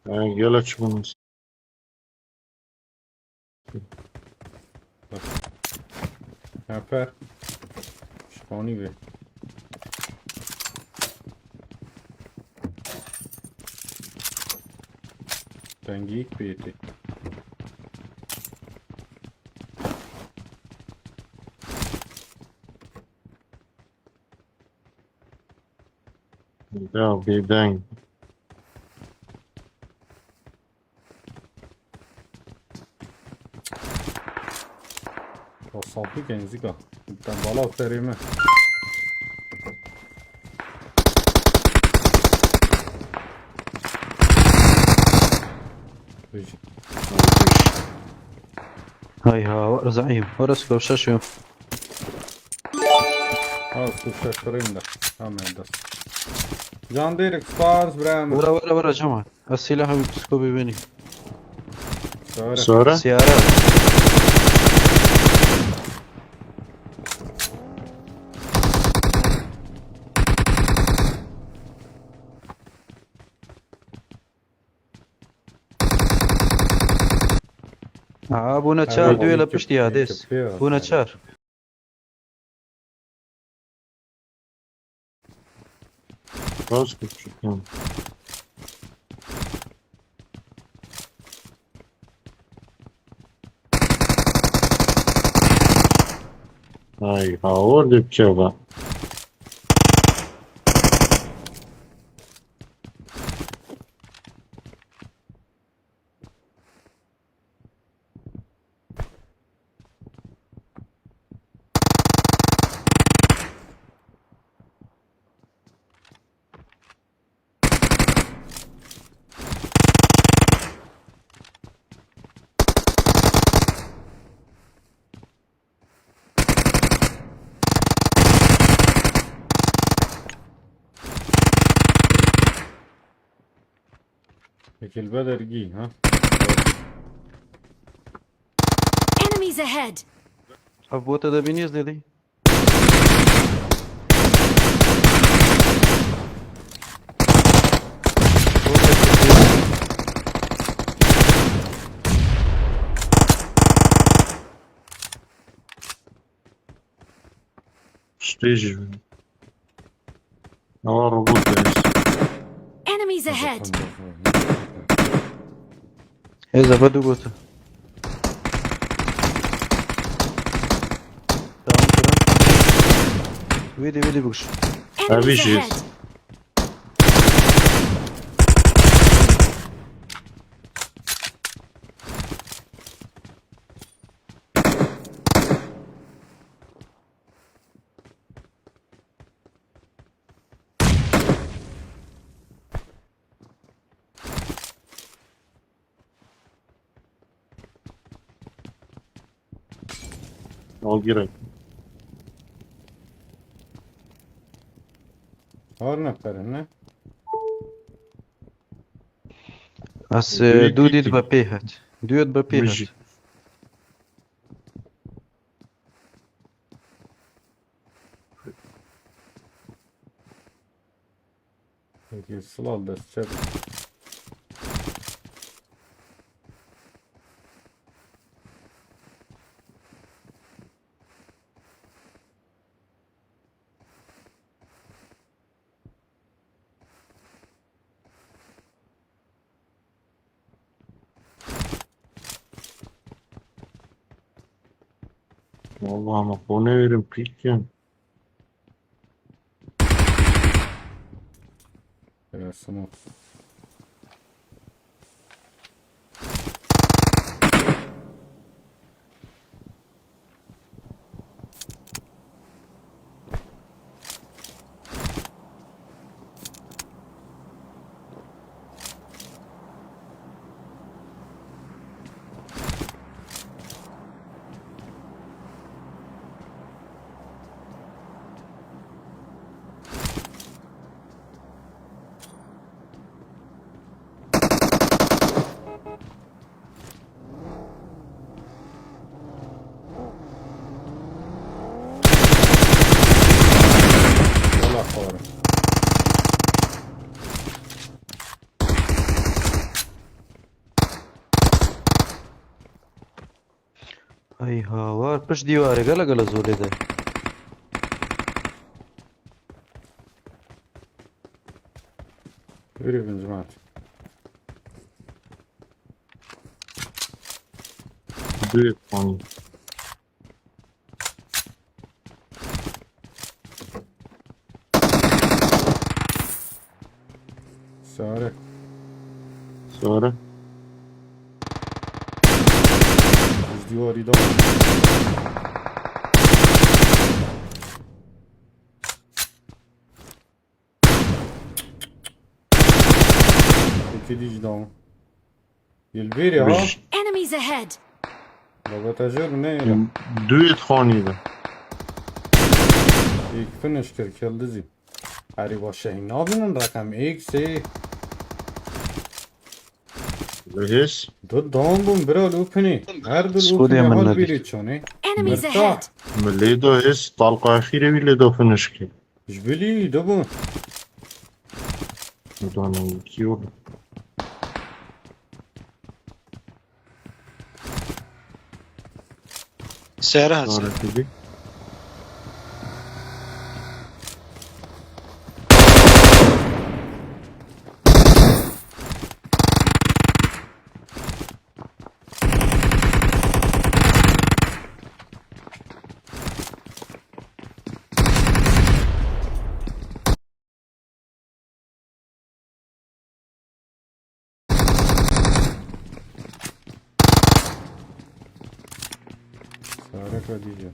Gel aç bunu. Alper. Şpani be. Tengiyik beyti. Ya birden. Wasabi genzika. Ben bala terime. هاي ها ورا زعيم ورا سكوشة شو Ha su şaşırayım da. Hemen de. Can Derek Spars Bremen. ورا جماعة السلاح سكوبي بيني Söyle. Sonra سيارات بونا تشار Evet, دويلا ekip- بشتي هاديس ekip yapıyor. بونا تشار az küçük. Yani. Ay havur dipçe bak. Peki البدر جي ها. Enemies ahead! بوتا دا بينيز دي Stage. Hava robot deriz. Enemies ahead! إذا بدو بوتا تمام كده ويدي بوش Enemies Aviciiz. ahead! Al girek. Har neferin ne? بس دويد دودي بيتي. بابيهات دويد بابيهات Vici. Peki sılal da çek. Vallahi ama bu ne verim pikken. Evet sınıf. هاي هاوار پشت دیواره گله گله زوره ده Yürü bin cemaat. دوی خانی Sare. ساره Biz divari da. Peki diyeceğim. Yelbir ya. بج Enemies ahead! Baba tacır ne ya? دوی خانی ده İlk finish kır keldizi. Hari başa inabinin rakam ilk se. لهس Dod dağın bira lupini. Her bir Skudi lupini hemen hal nadir. biri çone. Enemies Merta. ahead! ملیدو هس طلقه اخیره ویلی دو فنشکی Jbili da bu. میدونم کیو سعرها ساره کدی Sare kadiyce.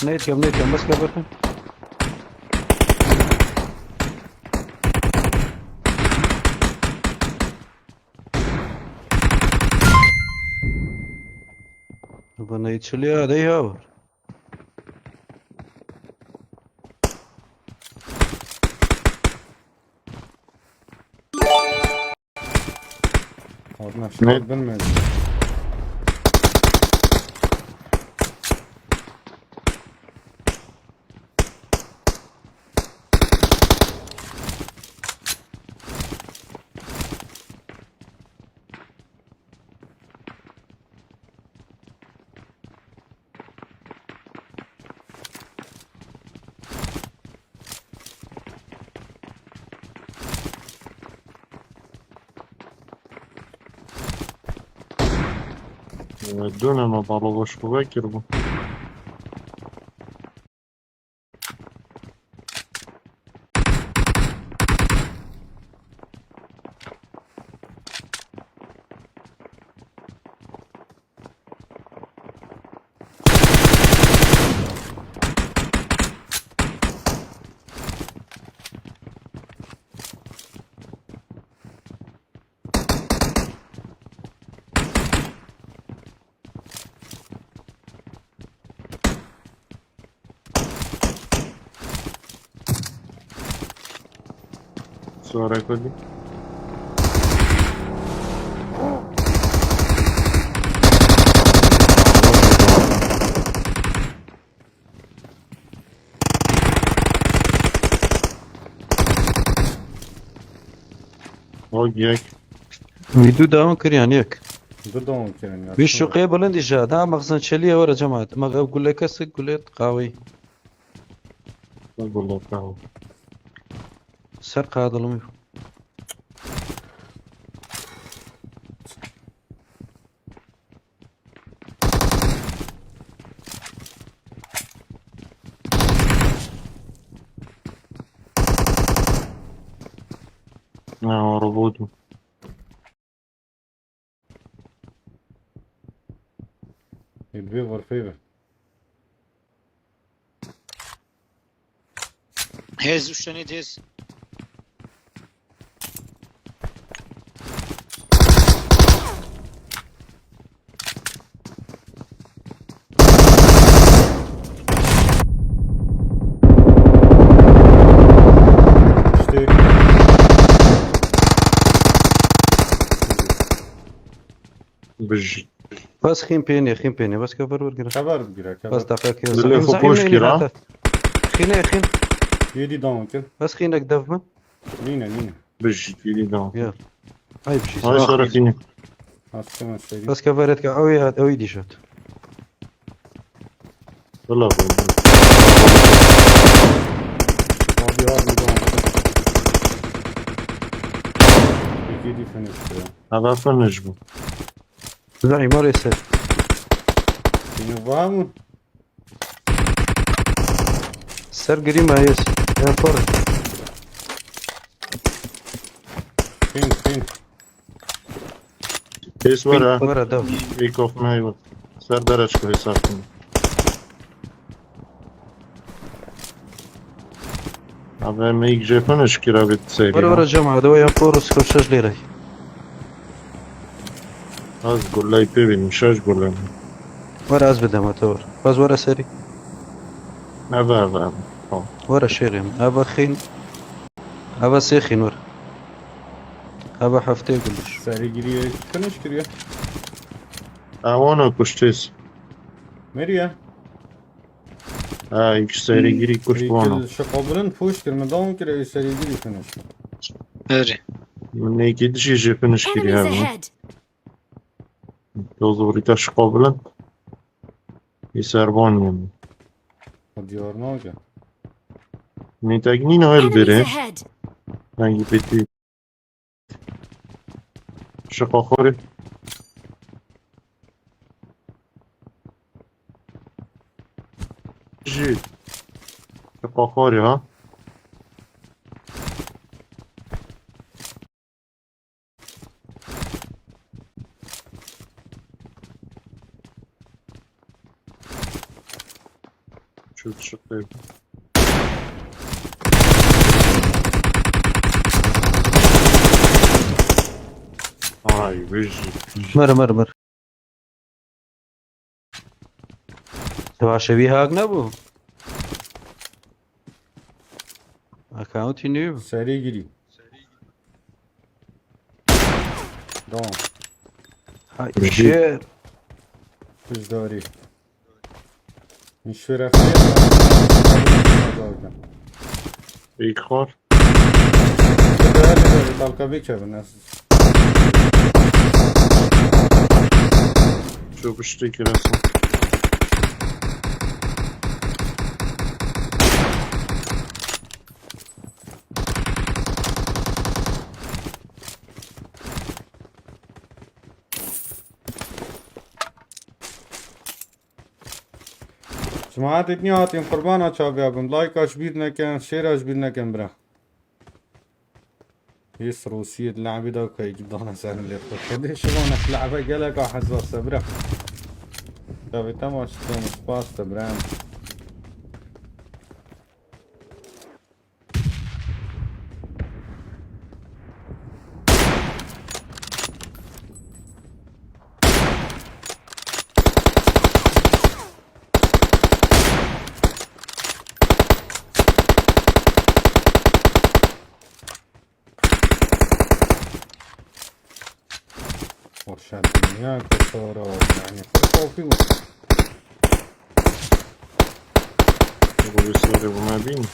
نيت كم بس كبرت بنيت شلي هذا يهاور Adına Ne? şey bilmedi. دونه ما بالا شو بکر بو ساره کدی یک ويدو داون كريان ياك Dur kerin ya. بيش شقية بلندي جاد ها مخزن شليه ورا جماعة ما اقول لك اسك قلت قاوي اقول لك اهو سرق هذا المي ربوتو Yelbir var feyve. هز وش تاني هز İşte بجي بس خیم پینه بس کبر ورگره خبر بگیره بس خبر دفعه که دل فوقش گیرا. خین یدی دام کن بس خینک دف من نینه بجید ویلی دام. یا هاي بشي های سارخینی. هست من سری بس كفرت كأوي هاد أوي دي شوت بلا بلا. آبی ها میدام یکی دی فنش کرد هدف نجبو. زعي مرة يسر اینو با همون سر قريمة يس يا فرق فین کیس بره. مرة دو یک آف نهی سر درج که حساب کنی. اوه میگ جفنش کرا بید سیری. مرة جمعة دو يا فورس كوشش ليري از گلای ببینیم شش گلای. مرة أز بدم أتور بس ورا سري اوه. ورا شيرين أبا خين أبا سيخين ورا أبا حفتي قلش سری گیری فنش کرد اوانو کشتیس. مریه یک سری گیری کشت وانو. شقابلن پوش کرد مدام کرد سری گیری فنش هري من نیکی دیشی جفنش کری Enemies همه. ahead! دوزوری تاش قابلن. یه سربان دیار ناگه نیتاگنین هایل Enemies بره. ahead! هنگی بیتی. شقا خوری. جید. شقا خوری ها. شد شقی. آی بجی. مرة تبع شبيه هاك نبو أكاونتي نيو سری گیری دام هاي شير کج داری این شرفتی یک خور. طلقه بکبن از شو بشتی که رسم. جماعت اتنی هاتیم قربان ها چا بیابم لایکاش بیر نکن شیراش بیر نکن برا هيس روسية اللعبة ده كي جدا سهل اللي تخده شلونك لعبة قلق حساس برا طب تماش تم سباس تبرام ورشات الدنيا كثورة يعني فرقوا فيهم بگو بسیاری و مبین.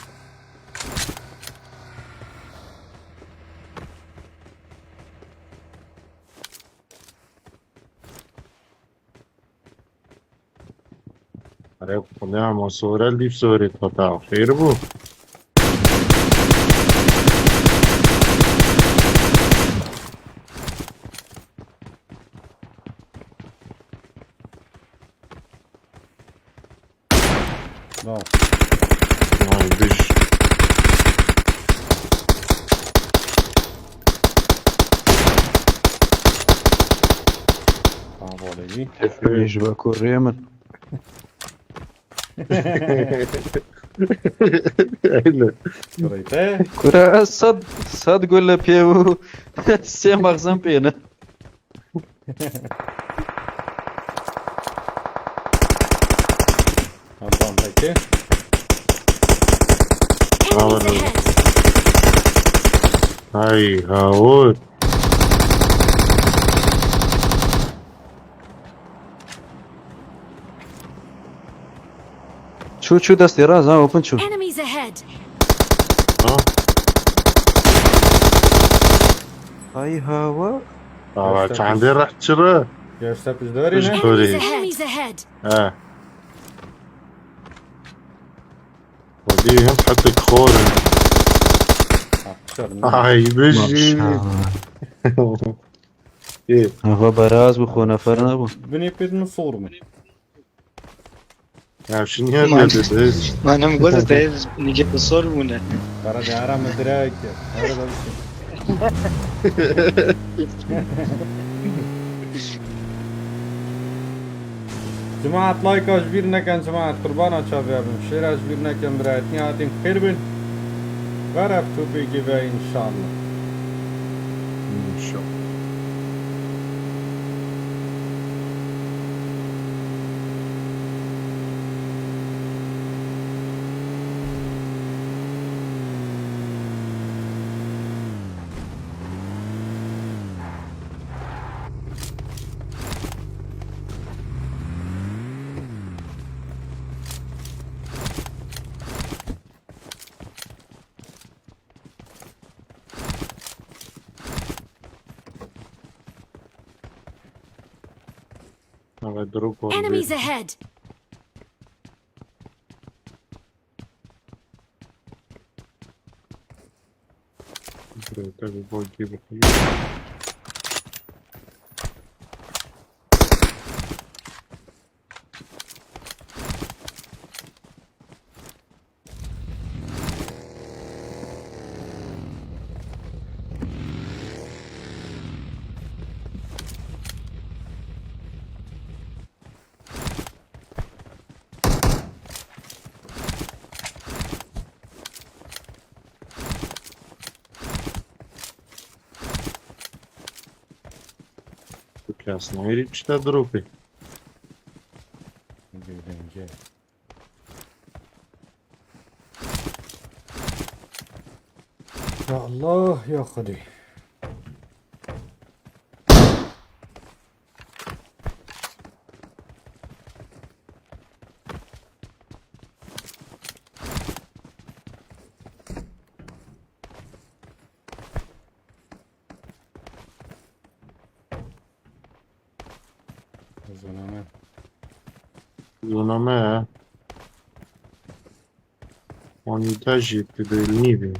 اره خونه همه سوره لیف سوره تا تاخیر بود. لا آی بج. عبالي يجبا كوريمن ایله. شريته كورا صد قول بيو سي مغزن بينا عبان هيك Enemies Bravo. ahead! ای هاود. شو دستي راز ها اوبن شو Enemies ahead! ها هاي هوا عندي رحت شرا Göster bizleri ne? Sorry. Enemies ahead! اه وديهم حتى خورن Atışlar. هاي بجي كيف هوا براز بخو نفر نبو Beni ipin صور من. يعني شنو هذا الدز ما انا قلت هيز نجيب الصور منه. Kara dara mıdrak. Öyle de bir şey. جماعة لايك اجبرنا كان جماعة قربان شاف يا بن شير اجبرنا كان براتني هاتين خير بن غرفتو بيجي باي ان شاء الله. ان شاء الله هذا دروب Enemies ahead! Прекрасно. И что дропы? Gel. Ya Allah ya Hadi. Zona Zona me. On étage del nivel.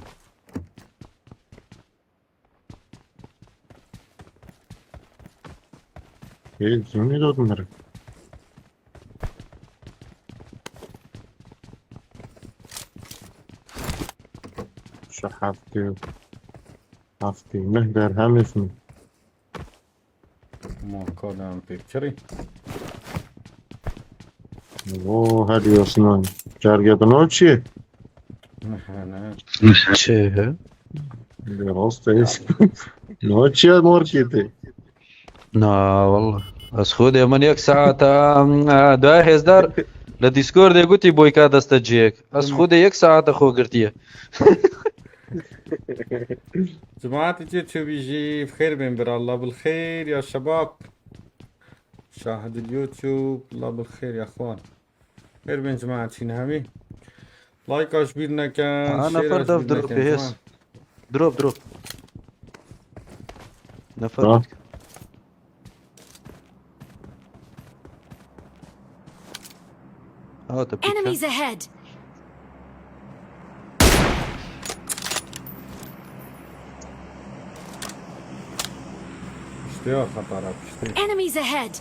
زوني دود مرة شو حافتي مهدر هم اسمي ما کادم پیکچری. اوه هادي اصلا جارجة چیه؟ نه. چه راست ايش نوتشي موركيتي نا والله بس خود يا من يك ساعة داي هزدار لديسكورد قلتي بويكات استجيك بس خود يك ساعة اخو قرتيه جماعتي تشوفي بخير بين بر الله بالخير يا شباب. شاهد اليوتيوب الله بالخير يا اخوان. خير بين جماعتي نهمي. لايك اشبيرنا كان انا شير فرد اشبيرنا دروب كان بهيس جماعة. دروب نفر تبيك Enemies ahead! İşte ya خطر işte. Enemies ahead!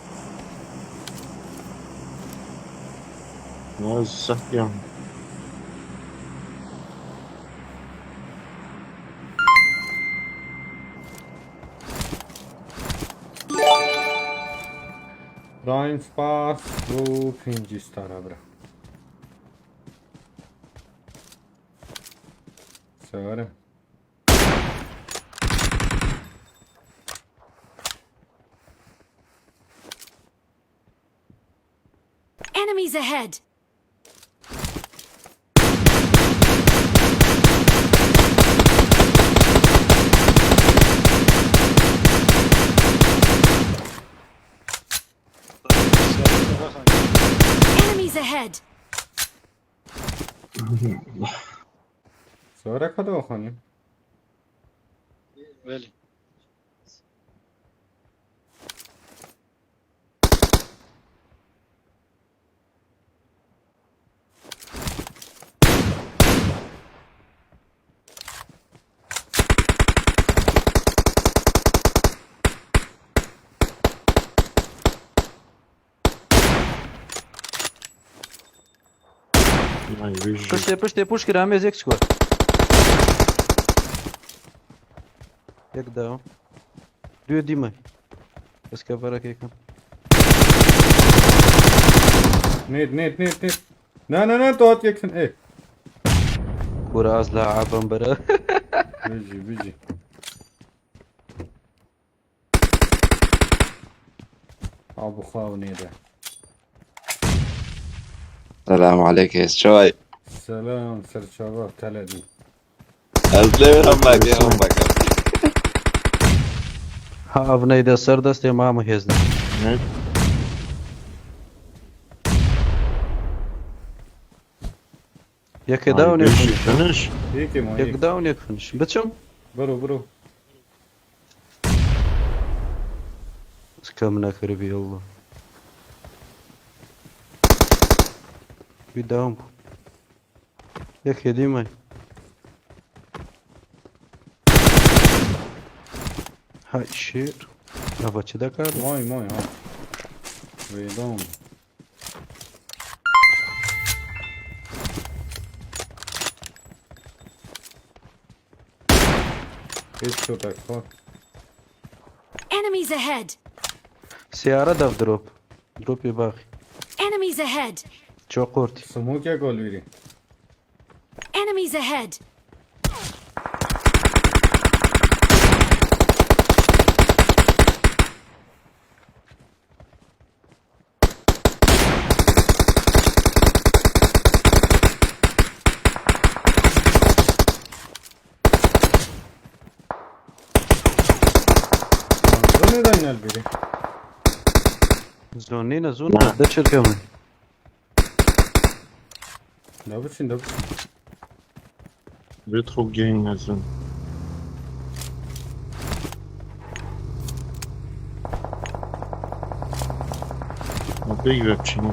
ناس صحيح Ryan Spas bu pinci stara bra. Severim. Enemies ahead! Enemies ahead! سوره کدو بخونیم؟ بله. پشتی پوش کرد همیز یک سکور یک داون دوی دیمه بس که برا که کن نید نه تو هات یکسن ای کورا از لعبم برا بيجي ابو خاوني ده السلام عليك يا شوي سلام سر شباب تلدي أزلي همك يا همك ها ابنه ده سر دست ما هم هزن Ne? یک داون یک فنش Finish. هيك ما یک هيك داون یک فنش بچم برو بس کم نکری بی الله بی داون یک دیمه های شیر ابا چی دا کرد ماي ها ويدوم هيك شو تكفى Enemies ahead! سیاره دف دروپی باقی Enemies ahead! چو قورتی سموك يا قول ويري Enemies ahead! زوني داين البيري زونی زون ده چل کمه دابتشن Retro game yazın. Big webçini.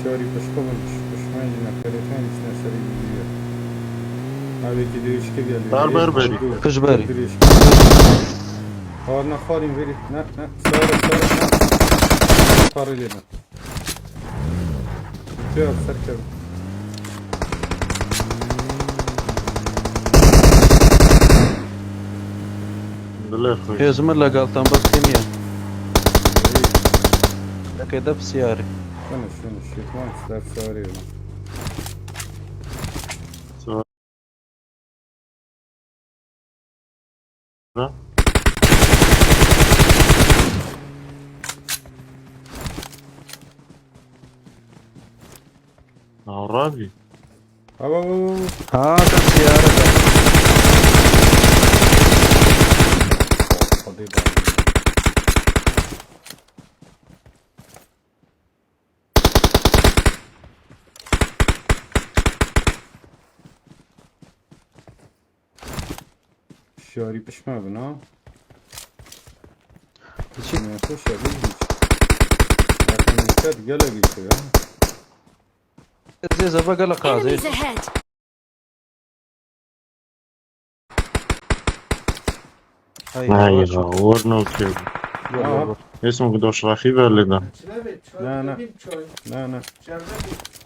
شاري بشكوبن بشمانجي نفرتين اسنا سري بيديو هاوي تدريش كبير بربری. کش بری خارنا خارين بري نا سارة نا خاري لنا جاب سركب Bile koy. هزمر لقالتان بس كمية لكي دف سياري فنش يتمان سلاف ساري ولا Sonra. Arabi. أو ها دف سيارة دف قضيبة شاري بشما بنا چی؟ من خوش هذي لكن يكاد قلبي شوية زي زبا قال قاضي Enemies ahead! Hayır, orno kedi. اسمه داش رخی ولیدم.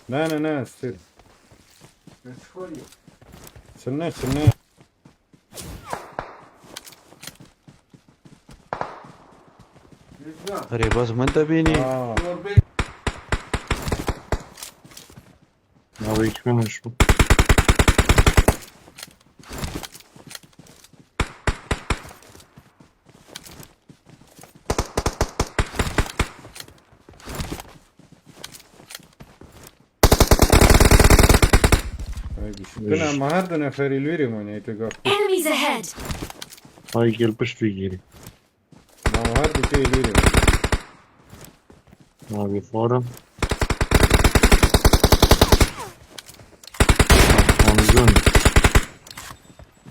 لا استير سنة अरे बस من تبینی Navik finish bu. هاي كنا ما هردنا فري الويري موني تقف Enemies ahead! هاي قل پشت بگیری ما هردي تي الويري ما بيفورم همزون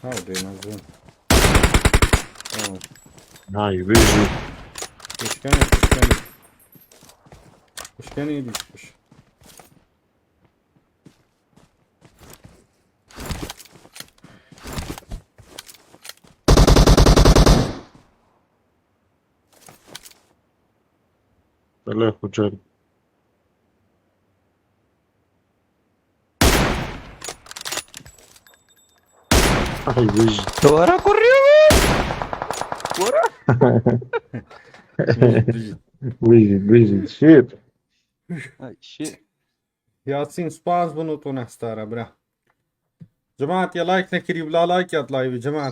هاو دي مزون هاي بيجي وش كان يدي وش طلع خجل هاي بيجي ورا كوريو ورا بيجي شيت هاي شيء ياسين سباز بنوتو نحستارا برا جماعة يا لايك نكري بلا لايك يا طلايبي جماعة